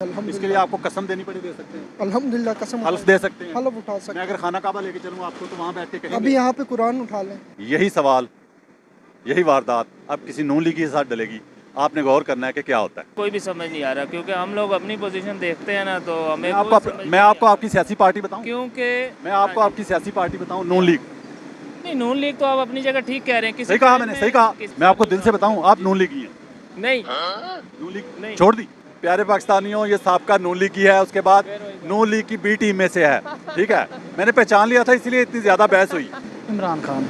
इसके लिए आपको कसम देनी पड़ी, दे सकते हैं? अल्हम्दुलिल्लाह कसम हल्फ दे सकते हैं? हल्फ उठा सकते मैं अगर खाना काबा लेके चलूँ आपको तो वहाँ बैठ के कहेंगे? अभी यहाँ पे कुरान उठा लें। यही सवाल, यही वारदात अब किसी नून लीगी के साथ डलेगी, आपने गौर करना है कि क्या होता है। कोई भी समझ नहीं आ रहा क्योंकि हम लोग अपनी पोजीशन देखते हैं ना, तो हमें मैं आपको आपकी सियासी पार्टी बताऊं, क्योंकि मैं आपको आपकी सियासी पार्टी बताऊं, नून लीग। नहीं, नून लीग तो आप अपनी जगह ठीक कह रहे हैं। सही कहा मैंने, सही कहा। मैं आपको दिल से बताऊं, आप नून लीगी हैं। नहीं, नून लीग नहीं। छोड़ दी। प्यारे पाकिस्तानियों, ये साबका नून लीग की है, उसके बाद नून लीग की बी टीम में से है, ठीक है। मैंने पहचान लिया था, इसलिए इतनी ज्यादा बहस हुई। इमरान खान।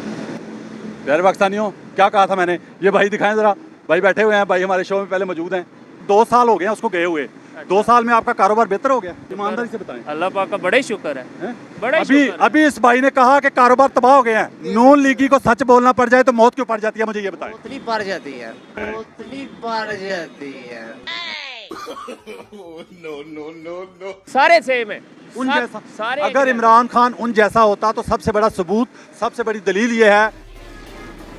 प्यारे पाकिस्तानियों, क्या कहा था मैंने? ये भाई दिखाएं जरा, भाई बैठे हुए हैं, भाई हमारे शो में पहले मौजूद हैं। 2 साल हो गए हैं उसको गए हुए। 2 साल में आपका कारोबार बेहतर हो गया? ईमानदारी से बताएं। अल्लाह पाक का बड़ा ही शुक्र है, बड़ा ही अभी शुक्र है। अभी इस भाई ने कहा कि कारोबार तबाह हो गए हैं। नून लीगी को सच बोलना पड़ जाए तो मौत क्यों पड़ जाती है, मुझे ये बताएं। उतनी पड़ जाती है, उतनी पड़ जाती है। सारे सेम है, उन जैसा सारे अगर इमरान खान उन जैसा होता तो सबसे बड़ा सबूत, सबसे बड़ी दलील ये है।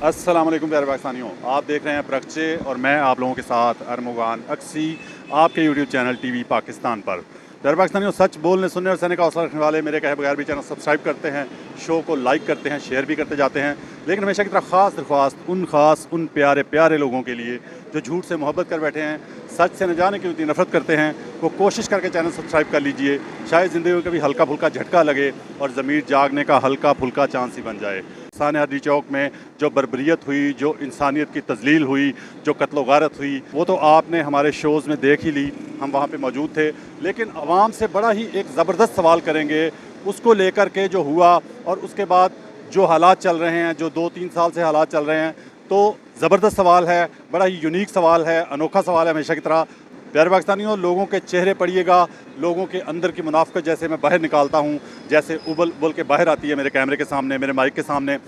अस्सलाम वालेकुम प्यारे पाकिस्तानियों, आप देख रहे हैं प्रगचे और मैं आप लोगों के साथ अरमुगान अक्सी, आपके यूट्यूब चैनल टीवी पाकिस्तान पर। प्यारे पाकिस्तानियों, सच बोलने, सुनने और सहने का हौसला रखने वाले मेरे कहे बगैर भी चैनल सब्सक्राइब करते हैं, शो को लाइक करते हैं, शेयर भी करते जाते हैं। लेकिन हमेशा की तरह ख़ास दरख्वास्त उन प्यारे प्यारे लोगों के लिए जो झूठ से मोहब्बत कर बैठे हैं, सच से न जाने क्यों इतनी नफरत करते हैं, वो कोशिश करके चैनल सब्सक्राइब कर लीजिए। शायद ज़िंदगी में कभी हल्का फुल्का झटका लगे और ज़मीर जागने का हल्का फुल्का चांस ही बन जाए। सानिया चौक में जो बर्बरियत हुई, जो इंसानियत की तजलील हुई, जो कत्ल गारत हुई, वो तो आपने हमारे शोज़ में देख ही ली, हम वहाँ पे मौजूद थे। लेकिन आवाम से बड़ा ही एक ज़बरदस्त सवाल करेंगे उसको लेकर के जो हुआ, और उसके बाद जो हालात चल रहे हैं, जो 2-3 साल से हालात चल रहे हैं, तो ज़बरदस्त सवाल है, बड़ा ही यूनिक सवाल है, अनोखा सवाल है। हमेशा की तरह प्यारे पाकिस्तानियों, लोगों के चेहरे पढ़िएगा, लोगों के अंदर की मुनाफिकत जैसे मैं बाहर निकालता हूँ, जैसे उबल उबल के बाहर आती है मेरे कैमरे के सामने, मेरे माइक के सामने।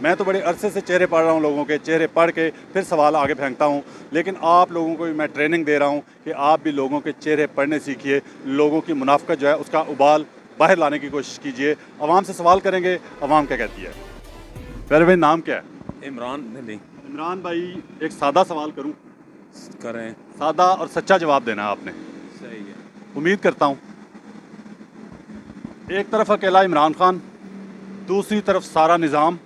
मैं तो बड़े अरसे से चेहरे पढ़ रहा हूँ, लोगों के चेहरे पढ़ के फिर सवाल आगे फेंकता हूँ। लेकिन आप लोगों को भी मैं ट्रेनिंग दे रहा हूँ कि आप भी लोगों के चेहरे पढ़ने सीखिए, लोगों की मुनाफिकत जो है उसका उबाल बाहर लाने की कोशिश कीजिए। आवाम से सवाल करेंगे, आवाम क्या कहती है। प्यारे भाई, नाम क्या है? इमरान। नहीं इमरान भाई, एक सादा सवाल करूं? करें। सादा और सच्चा जवाब देना है आपने। सही है। उम्मीद करता हूं। एक तरफ अकेला इमरान खान, दूसरी तरफ सारा निज़ाम,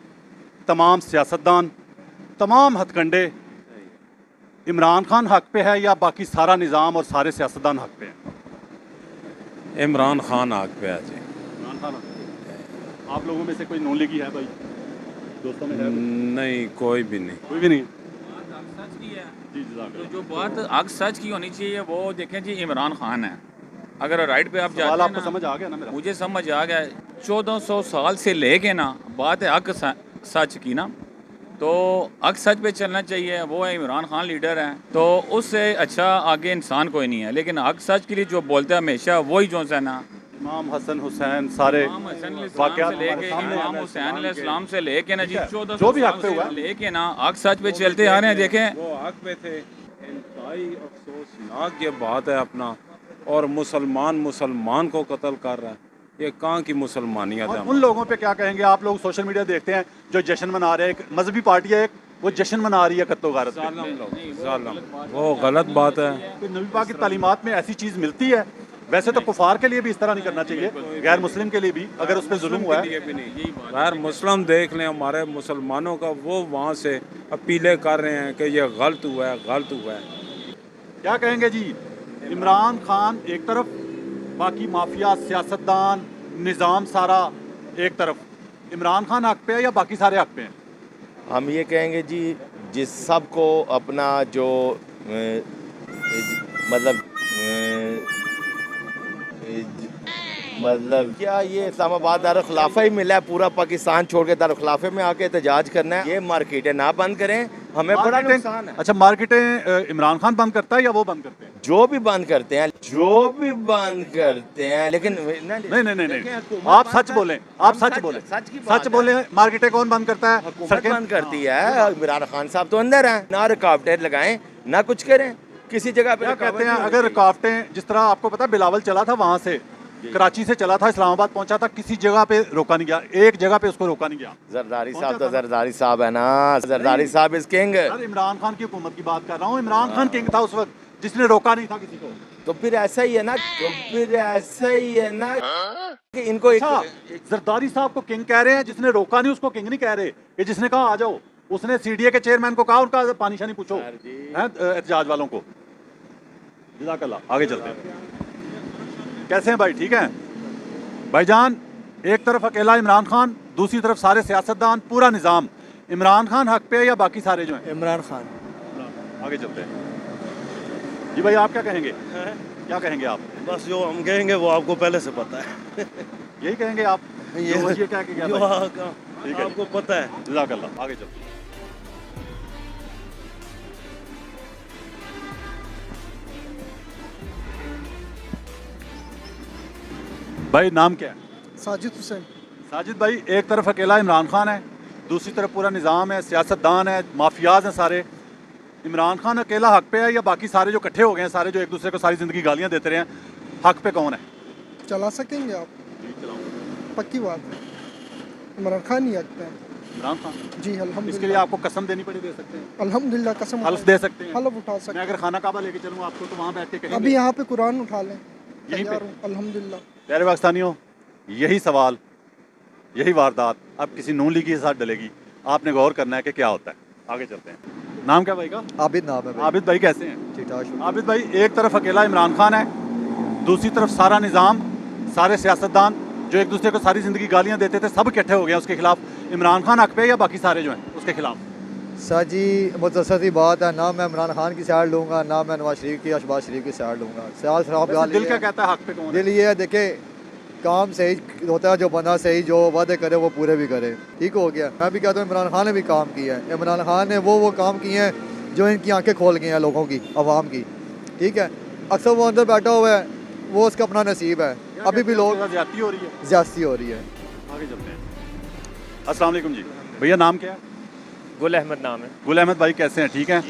तमाम सियासतदान, तमाम हथकंडे। इमरान खान हक पे है या बाकी सारा निज़ाम और सारे सियासतदान हक पे हैं? इमरान खान आग पे आज। इमरान खान हक पे। आप लोगों में से कोई नॉन लीगी है भाई? दोस्तों में है? नहीं, कोई भी नहीं। कोई भी नहीं। सच की है जी जी, जो बात आग सच की होनी चाहिए वो देखें जी, इमरान खान है। अगर राइट पे आप जाते सवाल हैं आपको ना, समझ आ गया ना मेरा? मुझे समझ आ गया। 1400 साल से लेके ना बात है हक सच की ना, तो हक सच पे चलना चाहिए। वो है इमरान खान लीडर है, तो उससे अच्छा आगे इंसान कोई नहीं है। लेकिन हक सच के लिए जो बोलता है हमेशा वही जो है ना, इमाम हसन हुसैन, सारे इमाम हसन वाक़यात से लेके इमाम हुसैन अलैहिस्सलाम से लेके ना जी, 1400 जो भी हक पे हुआ लेके ना हक सच पे चलते आ रहे हैं। देखें, वो हक पे थे। इंतहाई अफसोसनाक ये बात है अपना, और मुसलमान को कत्ल कर रहा है। ये कहाँ की मुसलमानियत और है? उन लोगों पे क्या कहेंगे? आप लोग सोशल मीडिया देखते हैं जो जश्न मना रहे हैं, एक मजहबी पार्टी है, एक वो जश्न मना रही है कत्लो गारत पे। वो गलत बात है। तो नबी पाक की तालीमात में ऐसी चीज़ मिलती है? वैसे तो कुफार के लिए भी इस तरह नहीं करना चाहिए, गैर मुस्लिम के लिए भी अगर उस पर जुल्म हुआ है। गैर मुस्लिम देख लें, हमारे मुसलमानों का वो वहाँ से अपीलें कर रहे हैं कि ये गलत हुआ है, गलत हुआ है। क्या कहेंगे जी? इमरान खान एक तरफ, बाकी माफिया, सियासतदान, निज़ाम सारा एक तरफ। इमरान खान हक पे है या बाकी सारे हक पे हैं? हम ये कहेंगे जी, जिस सबको अपना जो मतलब क्या ये इस्लामाबाद दारुल-खिलाफा ही मिला है, पूरा पाकिस्तान छोड़ के दारुल-खिलाफे में आके एहतजाज करना है। ये मार्केटें ना बंद करें, हमें बड़ा नुकसान है। अच्छा, मार्केटें इमरान खान बंद करता है या वो बंद करते हैं? जो भी बंद करते हैं, लेकिन नहीं, आप सच बोलें, आप सच बोलें, सच बोलें। मार्केटें कौन बंद करता है? हुकूमत बंद करती है। इमरान खान साहब तो अंदर हैं, ना रुकावटें लगाएं, ना कुछ करें किसी जगह पे। क्या कहते हैं, अगर रुकावटें, जिस तरह आपको पता है बिलावल चला था, वहाँ से कराची से चला था, इस्लामाबाद पहुंचा था, किसी जगह पे रोका नहीं गया, एक जगह पे उसको रोका नहीं गया। जरदारी साहब तो जरदारी साहब है ना, जरदारी साहब इज किंग। इमरान खान की हुकूमत की बात कर रहा हूँ। इमरान खान किंग था उस वक्त, जिसने रोका नहीं था किसी को। तो फिर ऐसा ही है ना, कि इनको अच्छा, जरदारी साहब को किंग कह रहे हैं, जिसने रोका नहीं उसको किंग नहीं कह रहे, कि जिसने कहा आ जाओ, उसने सीडीए के चेयरमैन को कहा उनका पानी शानी पूछो हैं एहतजाज वालों को। जज़ाकल्लाह। आगे चलते हैं। कैसे हैं भाई, ठीक है भाईजान? एक तरफ अकेला इमरान खान, दूसरी तरफ सारे सियासतदान, पूरा निज़ाम। इमरान खान हक पे या बाकी सारे जो हैं? इमरान खान। आगे चलते हैं जी भाई, आप क्या कहेंगे? क्या कहेंगे आप? बस जो हम कहेंगे वो आपको पहले से पता है। यही कहेंगे आप? ये क्या कह गया जो भाई? ठीक है, आपको पता है। जज़ाकल्लाह। आगे चलते हैं। भाई नाम क्या है? साजिद हुसैन। साजिद भाई, एक तरफ अकेला इमरान खान है, दूसरी तरफ पूरा निज़ाम है, सियासतदान है, माफियाज हैं सारे। इमरान खान अकेला हक पे है या बाकी सारे जो इकट्ठे हो गए हैं, सारे जो एक दूसरे को सारी ज़िंदगी गालियाँ देते रहे हैं, हक पे कौन है? चला सकेंगे आप? पक्की बात है, इमरान खान ही हक पे है। इमरान खान जी इसके लिए अल्हम्दुलिल्लाह। आपको कसम देनी पड़ी, दे सकते हैं? अल्हम्दुलिल्लाह कसम हल्फ दे सकते हैं? हल्फ उठा मैं सकते अगर खाना काबा लेके चलूँ आपको तो वहाँ बैठ के कहेंगे? अभी यहाँ पे कुरान उठा लें, यहीं पे? तैयार हूँ अल्हम्दुलिल्लाह। प्यारे पाकिस्तानियों, यही सवाल, यही वारदात अब किसी नून लीगी के साथ डलेगी। आपने गौर करना है कि क्या होता है। आगे चलते हैं। नाम क्या भाई का? आबिद नाम है भाई। आबिद भाई कैसे हैं? ठीक ठाक। आबिद भाई, एक तरफ अकेला इमरान खान है, दूसरी तरफ सारा निज़ाम, सारे सियासतदान जो एक दूसरे को सारी ज़िंदगी गालियाँ देते थे, सब इकट्ठे हो गए उसके खिलाफ। इमरान खान हक पे या बाकी सारे जो हैं उसके खिलाफ? सर जी मुख्तसर सी बात है, ना मैं इमरान खान की साइड लूँगा, ना मैं नवाज शरीफ की, शहबाज शरीफ की साइड लूँगा। सवाल साहब वैसे दिल क्या कहता है, हक पे कौन है? दिल ये है, देखे काम सही होता है, जो बंदा सही जो वादे करे वो पूरे भी करे। ठीक हो गया। मैं भी कहता हूँ इमरान खान ने भी काम किया है। इमरान खान ने वो काम किए हैं जो इनकी आंखें खोल गई हैं लोगों की, अवाम की। ठीक है, अक्सर वो अंदर बैठा हुआ है, वो उसका अपना नसीब है। अभी भी लोग ज्यादती हो रही है। ज्यादती हो रही है। आगे चलते हैं। अस्सलाम वालेकुम जी। भैया नाम क्या है? गुल अहमद नाम है। गुल अहमद भाई कैसे हैं, ठीक हैं?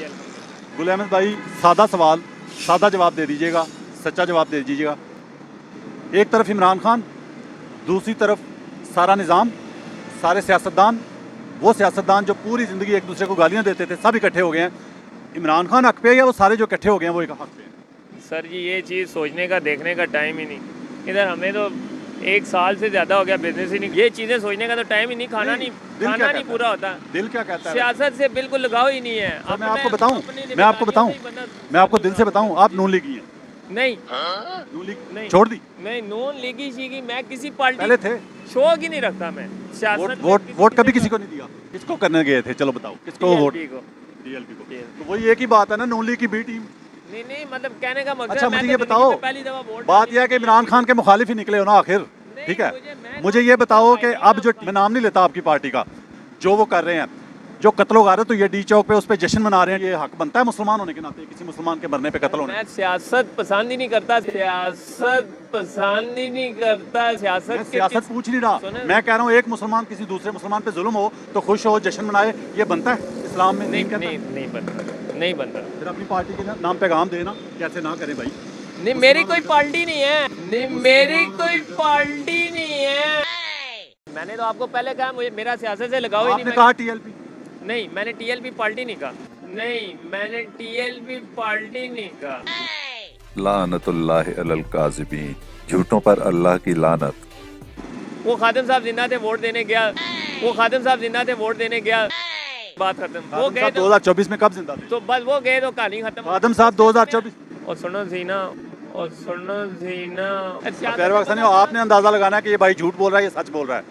गुल अहमद भाई, सादा सवाल, सादा जवाब दे दीजिएगा, सच्चा जवाब दे दीजिएगा। एक तरफ इमरान खान, दूसरी तरफ सारा निज़ाम, सारे सियासतदान, वो सियासतदान जो पूरी ज़िंदगी एक दूसरे को गालियाँ देते थे, सब इकट्ठे हो गए हैं। इमरान खान हक पे है या वो सारे जो इकट्ठे हो गए हैं वो एक हक पे हैं? सर जी ये चीज़ सोचने का देखने का टाइम ही नहीं, इधर हमें तो 1 साल से ज़्यादा हो गया बिजनेस ही नहीं, ये चीज़ें सोचने का तो टाइम ही नहीं, खाना नहीं पूरा होता। दिल क्या कहता है? सियासत से बिल्कुल लगाव ही नहीं है। मैं आपको बताऊं, मैं आपको दिल से बताऊं, आप नून लीगी हैं? नहीं, नून लीग नहीं छोड़ दी? नहीं, नून लीगी शीगी मैं किसी पार्टी पहले थे। शौक ही नहीं रखता मैं सियासत। वोट कभी किसी को नहीं दिया? किसको करने गए थे? चलो बताओ किसको वोट? DLP को। तो वही एक ही बात है ना, नून लीग की बी टीम। नहीं मतलब कहने का मकसद। अच्छा मुझे ये बताओ, बात यह है कि इमरान खान के मुखालिफ ही निकले हो ना आखिर, ठीक है? मुझे ये बताओ कि अब जो, मैं नाम नहीं लेता आपकी पार्टी का, जो वो कर रहे हैं, जो कत्लो गारे, तो ये डी चौक पे उस पे जश्न मना रहे हैं, ये हक बनता है मुसलमान होने के नाते किसी मुसलमान के मरने पे कत्ल होने? मैं सियासत पसंद ही नहीं करता, सियासत पसंद ही नहीं करता। सियासत पूछ नहीं रहा, मैं कह रहा हूँ एक मुसलमान किसी दूसरे मुसलमान पे जुल्म हो तो खुश हो, जश्न मनाए, ये बनता है इस्लाम में? नहीं बनता। फिर अपनी पार्टी के नाम पैगाम देना, कैसे ना करें भाई? नहीं मेरी कोई पार्टी नहीं है, नहीं मेरी कोई पार्टी नहीं है। मैंने तो आपको पहले कहा मुझे मेरा सियासत से लगाव ही नहीं। आपने कहा टीएलपी? नहीं मैंने टीएलपी पार्टी नहीं कहा, नहीं मैंने टीएलपी पार्टी नहीं कहा। लानतुल्लाह अलल काज़िबीन, झूठों पर अल्लाह की लानत। वो खादिम साहब जिंदा थे वोट देने गया, वो खादिम साहब जिंदा थे वोट देने गया, बात खत्म। वो गए 2024 में कब जिंदा थे? तो बस वो गए तो कहानी खत्म। खादिम साहब 2024। और सुनो जीना, और सुनो जीना, प्यारे पाकिस्तानियों, आपने अंदाजा लगाना है कि ये भाई झूठ बोल रहा है, ये सच बोल रहा है,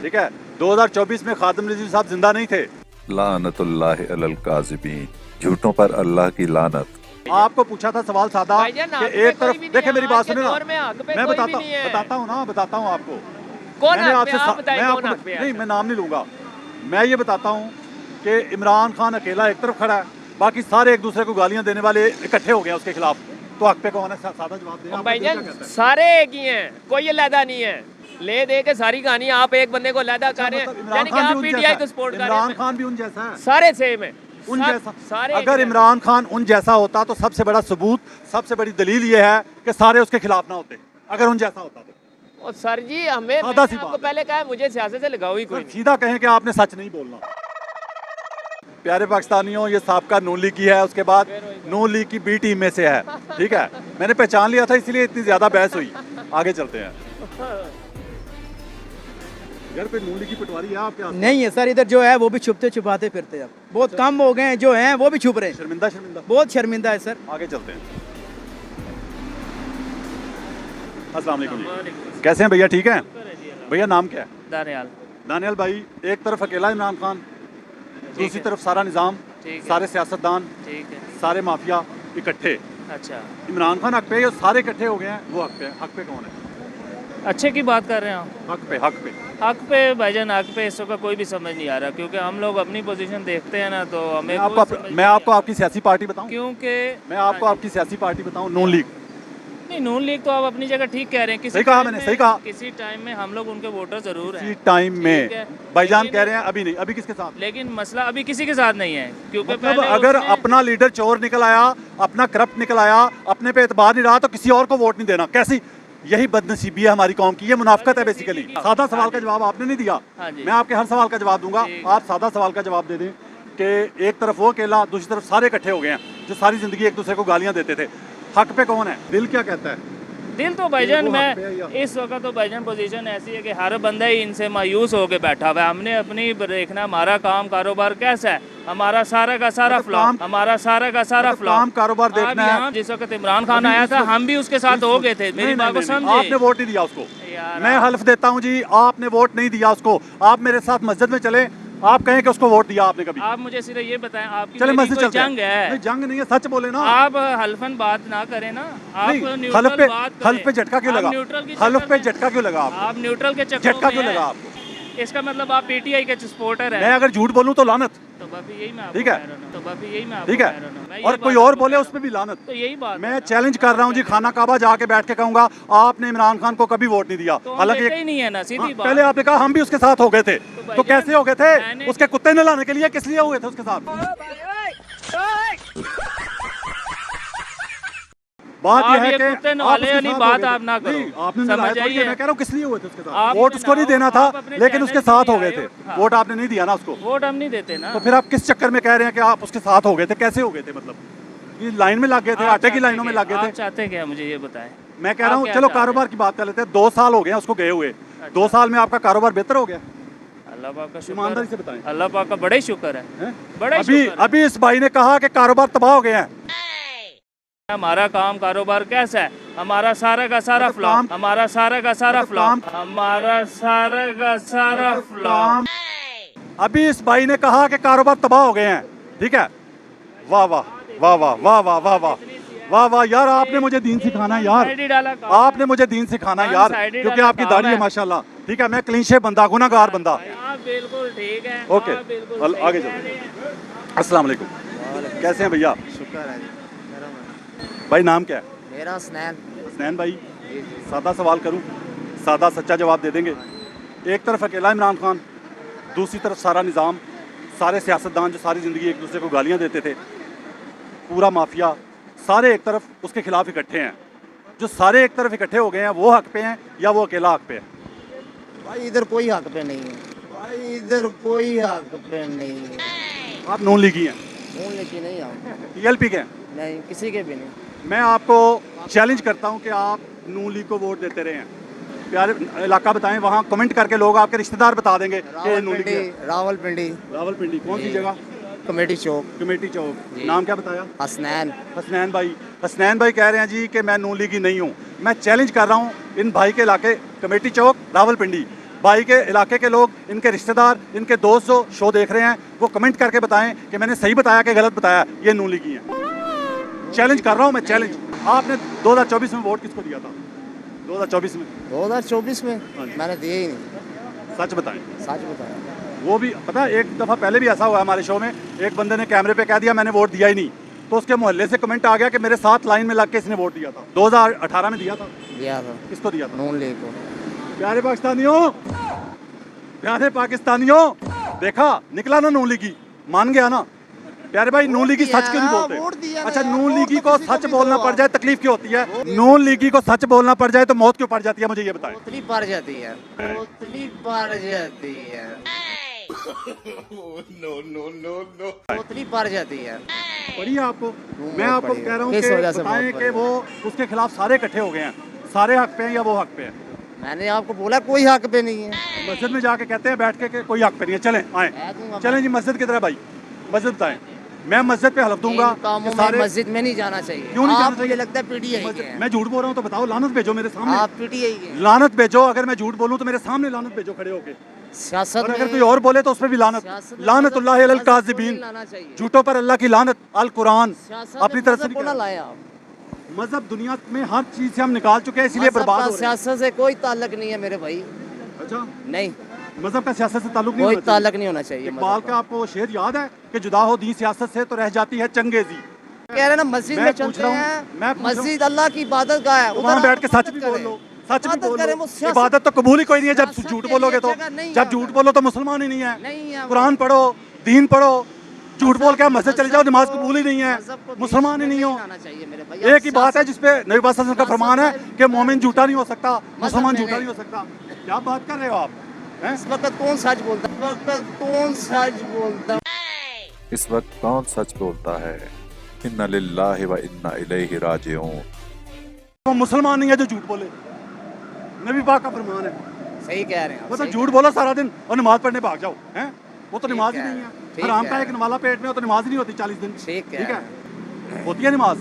ठीक है? 2024 में खादिम नजीर साहब जिंदा नहीं थे। लानतुल्लाह अलल काज़िबीन, झूठों पर अल्लाह की लानत। आपको पूछा था सवाल सादा कि एक तरफ, देखिए मेरी बात सुने ना, मैं बताता हूँ आपको। मैंने आपसे नहीं, मैं नाम नहीं लूंगा, मैं ये बताता हूँ कि इमरान खान अकेला एक तरफ खड़ा है, बाकी सारे एक दूसरे को गालियां देने वाले इकट्ठे हो गए उसके खिलाफ, तो हक पे कौन है? सादा जवाब दें। भाईजान सारे एक ही हैं, कोई अलहदा नहीं है, ले दे के सारी कहानी आप एक बंदे को अलहदा कर रहे हैं, यानी कि आप पीटीआई को सपोर्ट कर रहे हैं। इमरान खान भी उन जैसा है, सारे सेम है, उन जैसा। सारे अगर इमरान खान उन जैसा होता तो सबसे बड़ा सबूत, सबसे बड़ी दलील ये है कि सारे उसके खिलाफ ना होते, अगर उन जैसा होता तो। और सर जी हमें, आपको पहले कहा मुझे सियासत से लगाओ ही कोई नहीं। सीधा कहें कि आपने सच नहीं बोलना। प्यारे पाकिस्तानियों, ये साबका नून लीग की है, उसके बाद नून लीग की बी टीम में से है, ठीक है। मैंने पहचान लिया था, इसलिए इतनी ज़्यादा बहस हुई। आगे चलते हैं। घर पे नून लीग की पटवारी है आपके यहाँ? नहीं है सर, इधर जो है वो भी छुपते छुपाते फिरते हैं। बहुत कम हो गए हैं जो हैं, वो भी छुप रहे हैं। शर्मिंदा शर्मिंदा, बहुत शर्मिंदा है सर। आगे चलते हैं। अस्सलाम वालेकुम जी, कैसे हैं भैया? ठीक हैं भैया? नाम क्या है? दानियाल। दानियाल भाई, एक तरफ अकेला इमरान खान, दूसरी तरफ सारा निज़ाम, सारे सियासतदान, ठीक है। सारे माफिया इकट्ठे। अच्छा, इमरान खान हक पे, ये सारे इकट्ठे हो गए हैं, वो हक पे है। हक पे कौन है? अच्छे की बात कर रहे हैं आप? हक पे, हक पे। हक पे भाईजान, हक पे इस वक्त कोई भी समझ नहीं आ रहा, क्योंकि हम लोग अपनी पोजीशन देखते हैं ना, तो हमें मैं आपको आपकी सियासी पार्टी बताऊं? क्योंकि मैं आपको आपकी सियासी पार्टी बताऊं, नून लीग। नहीं, नून लीग तो आप अपनी जगह ठीक कह रहे हैं। सही कहा मैंने, सही कहा। किसी टाइम में हम लोग उनके वोटर जरूर हैं। किसी टाइम में ठीक है। भाईजान लेकिन- कह रहे हैं अभी नहीं, अभी किसके साथ? लेकिन मसला अभी किसी के साथ नहीं है, क्योंकि मतलब पहले अगर उसने- अपना लीडर चोर निकल आया, अपना करप्ट निकल आया, अपने पे एतबार नहीं रहा, तो किसी और को वोट नहीं देना। कैसी, यही बदनसीबी है हमारी कौम की, ये मुनाफिकत है बेसिकली। सादा सवाल का जवाब आपने नहीं दिया, हाँ जी। मैं आपके हर सवाल का जवाब दूंगा। आप सादा सवाल का जवाब दे दें कि एक तरफ वो अकेला, दूसरी तरफ सारे इकट्ठे हो गए हैं जो सारी जिंदगी एक दूसरे को गालियां देते थे। हक पे कौन है? दिल क्या कहता है? दिल तो भाईजान, वो हक पे है मैं इस वक्त तो भाईजान पोजीशन ऐसी है कि हर बंदा ही इनसे मायूस होके बैठा हुआ है। हमने अपनी देखना, हमारा काम कारोबार कैसा है, हमारा सारा का सारा मतलब फ्लॉप, काम- हमारा सारा का सारा मतलब फ्लॉप। काम कारोबार देखना है। यहाँ जिस वक्त इमरान खान आया था, हम भी उसके साथ हो गए थे। मेरी बात को समझे। आपने वोट नहीं दिया उसको, यार, मैं हल्फ देता हूँ जी, आपने वोट नहीं दिया उसको। आप मेरे साथ मस्जिद में चले, आप कहें कि उसको वोट दिया आपने कभी? आप मुझे सीधे ये बताएं, आपकी चले मेरी मस्जिद कोई चलते हैं। जंग है? नहीं, जंग नहीं है, सच बोले ना। आप हल्फन बात ना करें ना, आप नहीं, न्यूट्रल हल्फ पे, बात करें। हल्फ पे झटका क्यों आप लगा? न्यूट्रल की हल्फ चक्कर पे में- झटका क्यों लगा आपको? आप न्यूट्रल के चक्कर झटका क्यों लगा आपको? इसका मतलब आप पीटीआई के सपोर्टर मैं है। अगर झूठ बोलूं तो लानत, तो बाकी यही मैं आपको ठीक है? कह रहा हूं। तो बाकी यही मैं आपको ठीक कह है? रहा हूं। मैं और यही कोई बात और आपको बोले कह उस पर भी लानत। तो यही बात मैं है। चैलेंज कर रहा हूँ जी, खाना काबा जाके बैठ के कहूंगा आपने इमरान खान को कभी वोट नहीं दिया। तो हम हालांकि देते ही नहीं है ना, सीधी हाँ, बात। पहले आपने कहा हम भी उसके साथ हो गए थे, तो भाईजान, कैसे हो गए थे? मैंने- उसके कुत्ते ने लाने के लिए, किस लिए हुए थे उसके साथ? बात आप यह है ये कि कुत्ते आप नवाले उसके वाली साथ बात हो गए थे। आप ना करो। नहीं, आपने समझ नवाया थोड़ी है, आइए। मैं कह रहा हूँ किस लिए हुए थे उसके साथ? आप वोट उसको नहीं देना था, आप अपने लेकिन उसके चैनल साथ पे हो गए आए थे। हो। हाँ। वोट आपने नहीं दिया ना उसको, वोट हम नहीं देते ना। तो फिर आप किस चक्कर में कह रहे हैं कि आप उसके साथ हो गए थे? कैसे हो गए थे? मतलब ये लाइन में लग गए थे, आप आटे की चाहते लाइनों में क्या? लग गए आप थे? चाहते क्या, मुझे ये बताएं। मैं कह रहा आप हूँ क्या चलो चाहते हैं? कारोबार की बात कर लेते हैं। 2 साल हो गए हैं उसको गए हुए, 2 साल में आपका कारोबार बेहतर हो गया? अल्लाह पाक का शुक्र ईमानदारी है। से बताएं। अल्लाह पाक का बड़ा ही शुक्र है, हैं? बड़ा ही अभी शुक्र है। अभी इस भाई ने कहा कि कारोबार तबाह हो गए हैं। हमारा काम कारोबार कैसा है, हमारा सारा का सारा मतलब फ्लॉप, काम- हमारा सारा का सारा मतलब फ्लॉप, काम- हमारा सारा का सारा फ्लॉप। अभी इस भाई ने कहा कि कारोबार तबाह हो गए हैं, ठीक है? वाह वाह वाह वाह वाह वाह वाह वाह वाह वाह यार, आपने मुझे दीन सिखाना है यार, साइड ही डाला काम आपने मुझे दीन सिखाना है यार, साइड ही क्योंकि डाला आपकी काम दाढ़ी है है। माशाल्लाह, ठीक है? मैं क्लीन शेव बंदा, गुनाहगार बंदा। आप बिल्कुल ठीक है। ओके, आप बिल्कुल सही आगे कह चलो। रहे हैं। अस्सलाम वालेकुम, कैसे हैं भैया? शुक्र है भाई नाम क्या है? मेरा स्नैन। हसनैन भाई, सादा सवाल करूं, सादा सच्चा जवाब दे देंगे? एक तरफ अकेला इमरान खान, दूसरी तरफ सारा निज़ाम, सारे सियासतदान जो सारी ज़िंदगी एक दूसरे को गालियां देते थे, पूरा माफिया, सारे एक तरफ उसके खिलाफ इकट्ठे हैं। जो सारे एक तरफ इकट्ठे हो गए हैं, वो हक पे हैं या वो अकेला हक पे है? भाई इधर कोई हक पे नहीं है, भाई इधर कोई हक पे नहीं है। आप नून लीगी हैं, नून लेके नहीं आओ, टीएलपी के हैं? नहीं किसी के भी नहीं। मैं आपको चैलेंज करता हूं कि आप नून लीग को वोट देते रहे हैं। प्यारे इलाका बताएं, वहाँ कमेंट करके लोग आपके रिश्तेदार बता देंगे कि नून लीग है। रावलपिंडी, रावलपिंडी कौन सी जगह? कमेटी चौक। कमेटी चौक। नाम क्या बताया? हसनैन। हसनैन भाई, हसनैन भाई कह रहे हैं जी कि मैं नून लीगी नहीं हूँ। मैं चैलेंज कर रहा हूँ इन भाई के इलाके कमेटी चौक रावलपिंडी, भाई के इलाके के लोग, इनके रिश्तेदार, इनके दोस्त जो शो देख रहे हैं, वो कमेंट करके बताएं कि मैंने सही बताया कि गलत बताया, ये नून लीगी हैं। चैलेंज कर रहा हूँ मैं, चैलेंज। आपने 2024 में वोट किसको दिया था? 2024 में? 2024 में हाँ जी। मैंने दिए ही नहीं, सच बताएं। सच बताया। वो भी पता है, एक दफ़ा पहले भी ऐसा हुआ हमारे शो में, एक बंदे ने कैमरे पे कह दिया मैंने वोट दिया ही नहीं, तो उसके मोहल्ले से कमेंट आ गया कि मेरे साथ लाइन में लग के इसने वोट दिया था। 2018 में दिया था। दिया था किसको दिया था? नून लीग को। प्यारे पाकिस्तानियों, प्यारे पाकिस्तानियों, देखा निकला ना नून लीगी, मान गया ना? प्यारे भाई, नून लीगी सच क्यों नहीं वोट बोलते? दिया ना अच्छा, यार, नून वोट लीगी तो को किसी को सच भी बोलना दो पड़ आप। जाए तकलीफ क्यों होती है? नून लीगी को सच बोलना पड़ जाए तो मौत क्यों पड़ जाती है? मुझे ये बताएं। उतनी पड़ जाती है, उतनी पड़ जाती है। उतनी पड़ जाती है। पढ़िए आपको, मैं आपको कह रहा हूँ किस वजह कि से बताएं बहुत कि वो उसके खिलाफ सारे इकट्ठे हो गए हैं, सारे हक पे हैं या वो हक पे है? मैंने आपको बोला कोई हक पे नहीं है। मस्जिद में जाके कहते हैं बैठ के कि कोई हक पे नहीं है, चलें आए, चलें जी मस्जिद की तरह भाई, मस्जिद बताएं। मैं मस्जिद पे हलफ दूंगा कामों कि में सारे मस्जिद में नहीं जाना चाहिए। क्यों नहीं जाना आप मुझे चाहिए? लगता है पीटीआई के हैं। मैं झूठ बोल रहा हूँ तो बताओ, लानत भेजो मेरे सामने। आप पीटीआई के हैं। लानत भेजो, अगर मैं झूठ बोलूँ तो मेरे सामने लानत भेजो खड़े होके, सियासत और अगर में कोई और बोले तो उसपे भी लानत। सियासत में लानतुल्लाह मज़हब अलल को काज़िबीन, नहीं लाना चाहिए। झूठों पर अल्लाह की लानत। अल कुरान सियासत में अपनी तरफ से मज़हब को ना लाया आप। मजहब दुनिया में हर चीज से हम निकाल चुके हैं, इसलिए मज़हब बर्बाद का हो रहे हैं। सियासत से कोई ताल्लुक नहीं है मेरे भाई। अच्छा, नहीं, मजहब का सियासत से ताल्लुक नहीं कोई होना चाहिए। ताल्लुक नहीं होना चाहिए। इकबाल मज़हब का आपको शेर याद है कि जुदा हो दी सियासत से तो रह जाती है चंगेजी। कह रहे ना मस्जिद मैं में पूछ चलते रहा हूँ, हैं, मैं पूछ रहा हूँ। मस्जिद अल्लाह की इबादत गाह है, तो वहाँ बैठ के सच भी बोल लो, सच भी बोल लो। इबादत तो कबूल ही कोई नहीं है जब झूठ बोलोगे तो। जब झूठ बोलो तो मुसलमान ही नहीं है। कुरान पढ़ो, दीन पढ़ो, झूठ बोल के मस्जिद चले जाओ, नमाज कबूल ही नहीं है, मुसलमान ही नहीं हो। एक ही बात है जिसपे नबी पाक सल्लल्लाहु अलैहि वसल्लम का फरमान है कि मोमिन झूठा नहीं हो सकता, मुसलमान झूठा नहीं हो सकता। क्या बात कर रहे हो आप? हैं? इस वक्त कौन सच बोलता है? इस वक्त कौन सच बोलता है? इस वक्त कौन सच बोलता है? इन्ना लिल्लाहि व इन्ना इलैहि राजिऊन। वो मुसलमान नहीं है जो झूठ बोले, नबी पाक का फरमान है। सही कह रहे हैं आप, वो तो सही झूठ बोलो सारा दिन और नमाज पढ़ने भाग जाओ, हैं? वो तो नमाज ही है, नहीं है। ठीक हराम है। का एक नवाला पेट में हो तो नमाज ही नहीं होती 40 दिन। ठीक है, होती है नमाज,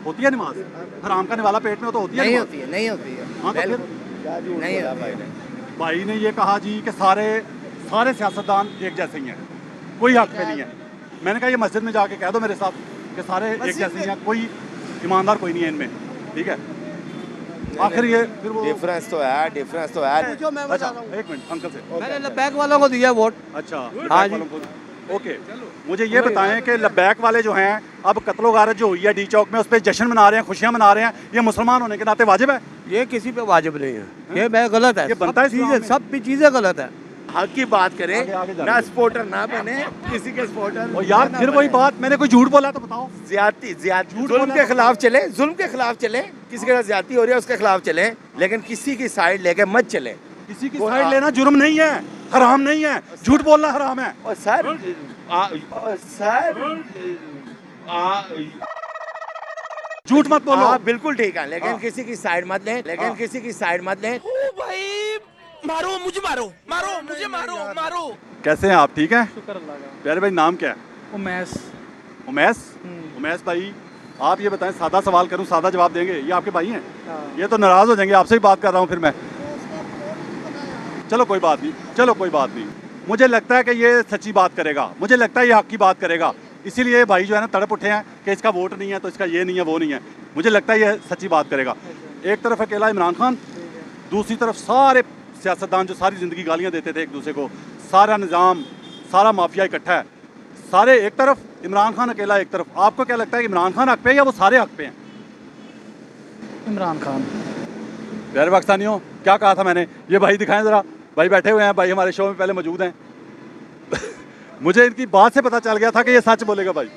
होती है नमाज। हराम का निवाला पेट में हो तो होती है नहीं नमाज। होती है, नहीं होती है। हाँ तो फिर नहीं होती है। भाई ने ये कहा जी कि सारे सियासतदान एक जैसे ही हैं, कोई हक पे नहीं है। मैंने कहा ये मस्जिद में जाके कह दो मेरे साथ कि सारे एक जैसे ही हैं, कोई ईमानदार कोई नहीं है इनमें, ठीक है? आखिर ये फिर वो डिफरेंस तो है, डिफरेंस तो है। जो मैं बता अच्छा रहा हूँ, एक मिनट अंकल से। मैंने लब्बैक वालों को दिया वोट। अच्छा, हाँ लब्बैक जी। वालों को। ओके, मुझे ये बताएं कि लब्बैक वाले जो हैं अब कत्लो गारत जो हुई है डी चौक में, उस पर जश्न मना रहे हैं, खुशियां मना रहे हैं, ये मुसलमान होने के नाते वाजिब है? ये किसी पे वाजिब नहीं है, ये मैं गलत है। ये बनता है इस्लाम में। सब भी चीजें गलत है। हक की बात करें, आगे जा ना रहे सपोर्टर ना बने किसी के सपोर्टर। और यार फिर वही बात, मैंने कोई झूठ बोला तो बताओ। ज्यादती झूठ जुल्म बोला के तो खिलाफ चले, जुल्म के खिलाफ चले, किसी के साथ ज्यादती हो रही है उसके खिलाफ चले, लेकिन किसी की साइड लेके मत चले। किसी की साइड लेना जुर्म नहीं है, हराम नहीं है, झूठ बोलना हराम है। और सर झूठ मत बोलो। हाँ बिल्कुल ठीक है, लेकिन हाँ। किसी की साइड मत लें, लेकिन हाँ। किसी की साइड मत लें। कैसे हैं आप? ठीक हैं? शुक्र अल्लाह का। प्यारे भाई नाम क्या है? उमैस। उमैस? उमैस भाई आप ये बताएं, सादा सवाल करूं, सादा जवाब देंगे? ये आपके भाई हैं? ये तो नाराज हो जाएंगे, आपसे ही बात कर रहा हूं फिर मैं। चलो कोई बात नहीं, चलो कोई बात नहीं। मुझे लगता है कि ये सच्ची बात करेगा, मुझे लगता है ये हक की बात करेगा, इसीलिए भाई जो है ना तड़प उठे हैं कि इसका वोट नहीं है तो इसका ये नहीं है वो नहीं है। मुझे लगता है ये सच्ची बात करेगा। एक तरफ अकेला इमरान खान, दूसरी तरफ सारे सियासतदान जो सारी ज़िंदगी गालियाँ देते थे एक दूसरे को, सारा निज़ाम, सारा माफिया इकट्ठा है। सारे एक तरफ, इमरान खान अकेला एक तरफ। आपको क्या लगता है कि इमरान खान हक पे है या वो सारे हक पे हैं? इमरान खान। प्यारे पाकिस्तानियों, क्या कहा था मैंने? ये भाई दिखाएं ज़रा, भाई बैठे हुए हैं, भाई हमारे शो में पहले मौजूद हैं। मुझे इनकी बात से पता चल गया था कि ये सच बोलेगा भाई।